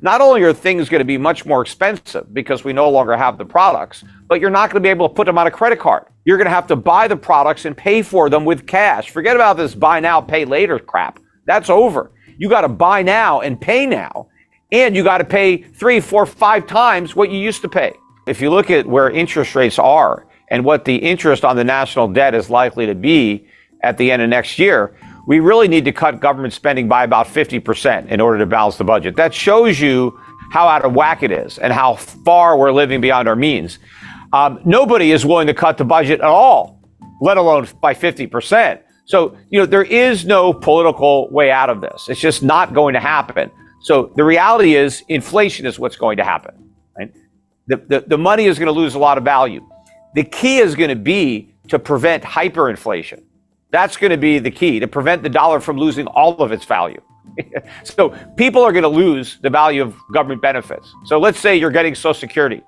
not only are things going to be much more expensive because we no longer have the products, but you're not going to be able to put them on a credit card. You're going to have to buy the products and pay for them with cash. Forget about this buy now, pay later crap. That's over. You got to buy now and pay now, and you got to pay 3, 4, 5 times what you used to pay. If you look at where interest rates are and what the interest on the national debt is likely to be at the end of next year, we really need to cut government spending by about 50% in order to balance the budget. That shows you how out of whack it is and how far we're living beyond our means. Nobody is willing to cut the budget at all, let alone by 50%. So, there is no political way out of this. It's just not going to happen. So the reality is inflation is what's going to happen. Right? The money is going to lose a lot of value. The key is going to be to prevent hyperinflation. That's going to be the key, to prevent the dollar from losing all of its value. So people are going to lose the value of government benefits. So let's say you're getting Social Security.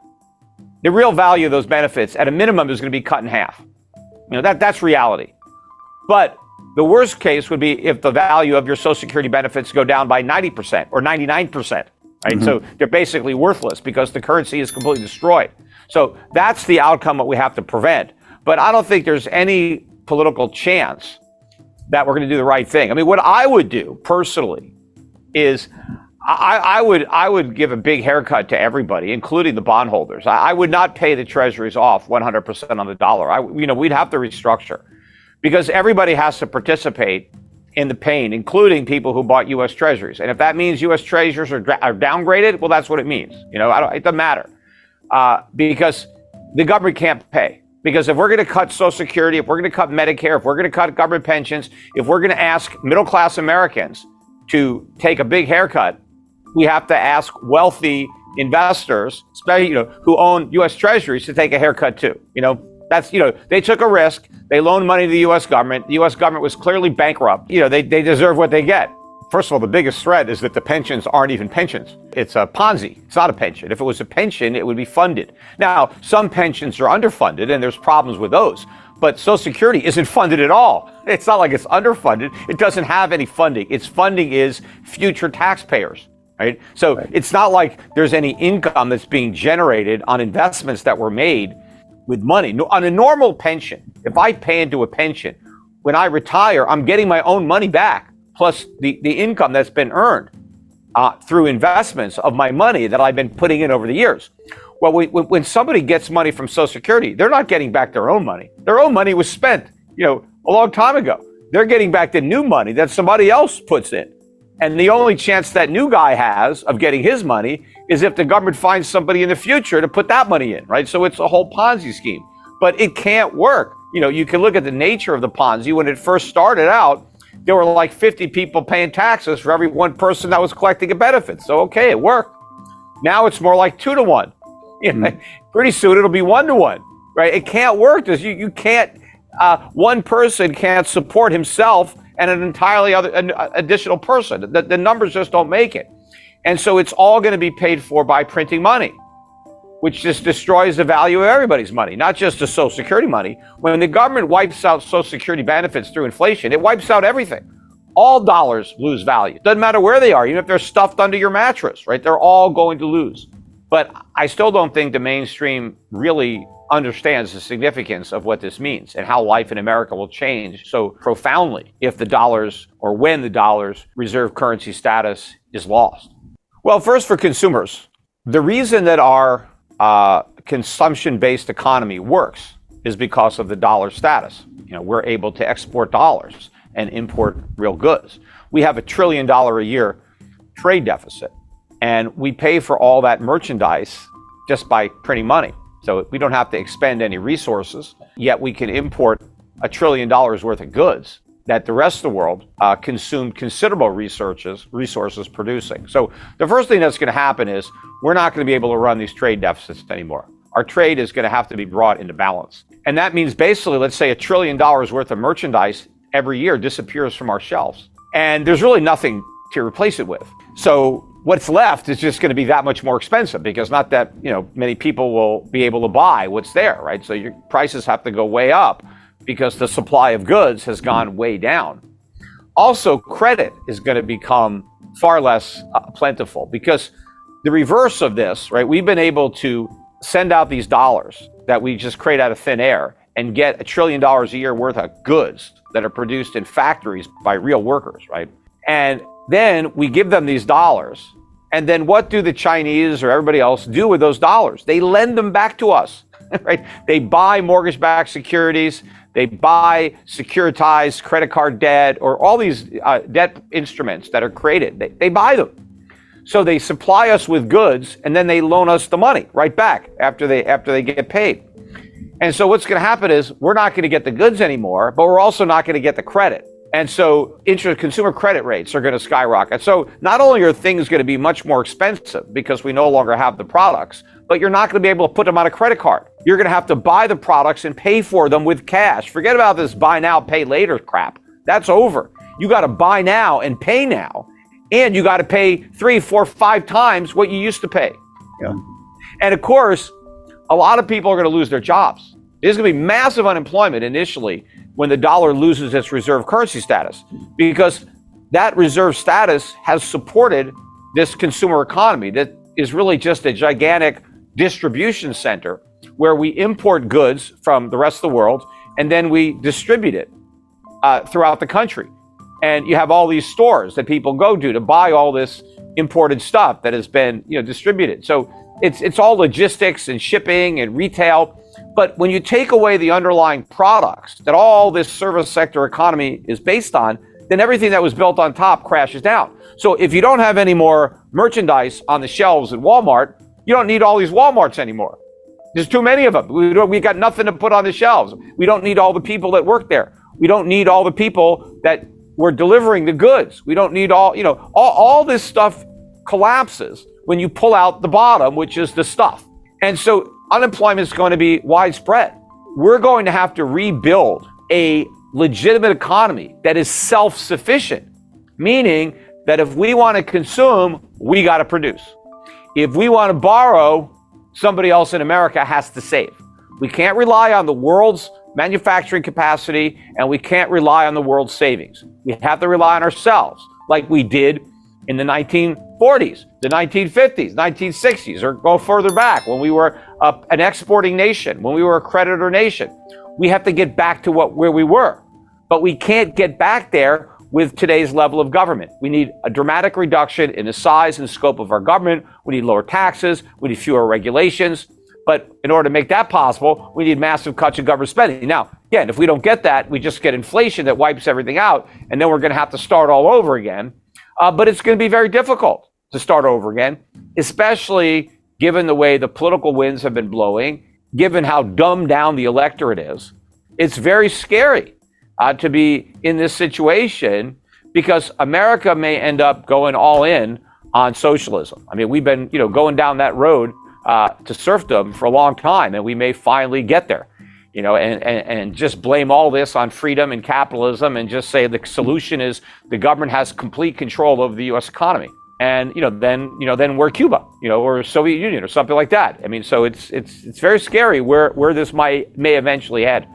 The real value of those benefits at a minimum is going to be cut in half. That's reality. But the worst case would be if the value of your Social Security benefits go down by 90% or 99%. Right? Mm-hmm. So they're basically worthless because the currency is completely destroyed. So that's the outcome that we have to prevent. But I don't think there's any political chance that we're going to do the right thing. I mean, what I would do personally is I would give a big haircut to everybody, including the bondholders. I would not pay the treasuries off 100% on the dollar. We'd have to restructure because everybody has to participate in the pain, including people who bought U.S. treasuries. And if that means U.S. treasuries are downgraded, well, that's what it means. It doesn't matter because the government can't pay. Because if we're going to cut Social Security, if we're going to cut Medicare, if we're going to cut government pensions, if we're going to ask middle-class Americans to take a big haircut, we have to ask wealthy investors, especially who own U.S. treasuries, to take a haircut too. They took a risk. They loaned money to the U.S. government. The U.S. government was clearly bankrupt. They deserve what they get. First of all, the biggest threat is that the pensions aren't even pensions. It's a Ponzi. It's not a pension. If it was a pension, it would be funded. Now, some pensions are underfunded, and there's problems with those. But Social Security isn't funded at all. It's not like it's underfunded. It doesn't have any funding. Its funding is future taxpayers, right? So It's not like there's any income that's being generated on investments that were made with money. On a normal pension, if I pay into a pension, when I retire, I'm getting my own money back, plus the income that's been earned through investments of my money that I've been putting in over the years. Well, when somebody gets money from Social Security, they're not getting back their own money. Their own money was spent, a long time ago. They're getting back the new money that somebody else puts in. And the only chance that new guy has of getting his money is if the government finds somebody in the future to put that money in, right? So it's a whole Ponzi scheme. But it can't work. You can look at the nature of the Ponzi. When it first started out, there were like 50 people paying taxes for every one person that was collecting a benefit. So, okay, it worked. Now it's more like 2 to 1. Pretty soon it'll be 1 to 1, right? It can't work. You can't, one person can't support himself and an entirely additional person. The numbers just don't make it. And so it's all going to be paid for by printing money, which just destroys the value of everybody's money, not just the Social Security money. When the government wipes out Social Security benefits through inflation, it wipes out everything. All dollars lose value. Doesn't matter where they are, even if they're stuffed under your mattress, right? They're all going to lose. But I still don't think the mainstream really understands the significance of what this means and how life in America will change so profoundly if the dollars, or when the dollar's reserve currency status is lost. Well, first, for consumers, the reason that our consumption-based economy works is because of the dollar status. We're able to export dollars and import real goods. We have $1 trillion a year trade deficit, and we pay for all that merchandise just by printing money. So we don't have to expend any resources, yet we can import $1 trillion worth of goods that the rest of the world consumed considerable resources producing. So the first thing that's going to happen is we're not going to be able to run these trade deficits anymore. Our trade is going to have to be brought into balance. And that means basically, let's say $1 trillion worth of merchandise every year disappears from our shelves. And there's really nothing to replace it with. So what's left is just going to be that much more expensive because not that many people will be able to buy what's there, right? So your prices have to go way up because the supply of goods has gone way down. Also, credit is going to become far less plentiful because the reverse of this, right? We've been able to send out these dollars that we just create out of thin air and get $1 trillion a year worth of goods that are produced in factories by real workers, right? And then we give them these dollars. And then what do the Chinese or everybody else do with those dollars? They lend them back to us, right? They buy mortgage-backed securities. They buy securitized credit card debt or all these debt instruments that are created. They buy them. So they supply us with goods and then they loan us the money right back after they get paid. And so what's going to happen is we're not going to get the goods anymore, but we're also not going to get the credit. And so consumer credit rates are going to skyrocket. So not only are things going to be much more expensive because we no longer have the products, but you're not going to be able to put them on a credit card. You're going to have to buy the products and pay for them with cash. Forget about this buy now, pay later crap. That's over. You got to buy now and pay now. And you got to pay 3, 4, 5 times what you used to pay. Yeah. And of course, a lot of people are going to lose their jobs. There's going to be massive unemployment initially when the dollar loses its reserve currency status, because that reserve status has supported this consumer economy that is really just a gigantic distribution center where we import goods from the rest of the world and then we distribute it throughout the country. And you have all these stores that people go to buy all this imported stuff that has been, distributed. So it's all logistics and shipping and retail. But when you take away the underlying products that all this service sector economy is based on, then everything that was built on top crashes down. So if you don't have any more merchandise on the shelves at Walmart, you don't need all these Walmarts anymore. There's too many of them. We got nothing to put on the shelves. We don't need all the people that work there. We don't need all the people that were delivering the goods. We don't need all this stuff collapses when you pull out the bottom, which is the stuff. And so unemployment is going to be widespread. We're going to have to rebuild a legitimate economy that is self-sufficient, meaning that if we want to consume, we got to produce. If we want to borrow, somebody else in America has to save. We can't rely on the world's manufacturing capacity, and we can't rely on the world's savings. We have to rely on ourselves, like we did in the 1940s, the 1950s, 1960s, or go further back when we were an exporting nation, when we were a creditor nation. We have to get back to where we were, but we can't get back there with today's level of government. We need a dramatic reduction in the size and scope of our government. We need lower taxes. We need fewer regulations. But in order to make that possible, we need massive cuts in government spending. Now, again, if we don't get that, we just get inflation that wipes everything out, and then we're going to have to start all over again. But it's going to be very difficult to start over again, especially given the way the political winds have been blowing, given how dumbed down the electorate is. It's very scary to be in this situation because America may end up going all in on socialism. I mean, we've been, going down that road to serfdom for a long time, and we may finally get there, and just blame all this on freedom and capitalism and just say the solution is the government has complete control over the U.S. economy. And, then we're Cuba, or Soviet Union or something like that. I mean, so it's very scary where this may eventually head.